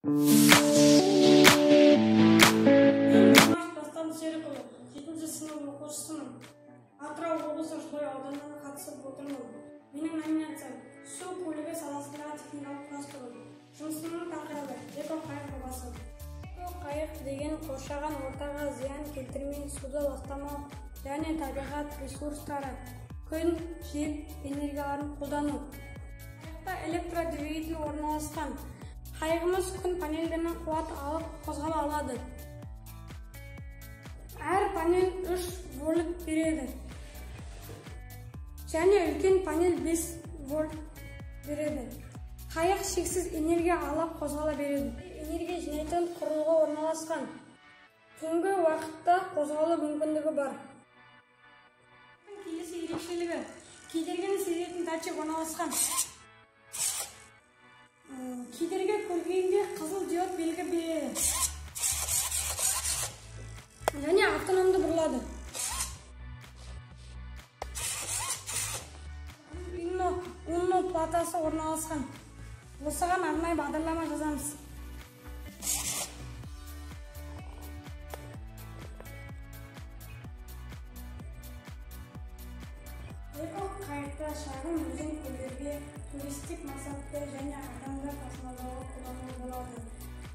Дастан Серікұлы, 7-ші сынып оқушысымын. Атырау облысы Шыдай ауданына қатысып отырмын. Менің номинациям су көлігі саласындағы техникалық құрастыру. Жұмысымның тақырыбы эко-қайық жобасы. Эко-қайық деген қоршаған ортаға зиян келтірмей суды ластамау және табиғат ресурстары, күн, жел энергияларын қолдану. Қайықта электродвигатель орналасқан. Қайығымыз күн панельдерінен қуат алып қозғала алады. Әр панель 3 вольт береді. Және үлкен панель 5 вольт береді. Қайық шексіз энергия алып қозғала береді. Энергия жинайтын құрылғы орналасқан. Түнгі уақытта қозғалу мүмкіндігі бар. Келесі ерекшелігі кедергіні сезетін датчик орналасқан. Кедергі көргенде қызыл диод белгі береді. Және автономды бұрылады. Унно платасы орналасқан. Осыған арнайы бағдарлама жазамыз. Эко-қайықта шағын өзен көлдерге туристік мақсатта және адамдар тасымалдауға қолдануға болады.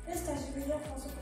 Біз тәжірибеде қосып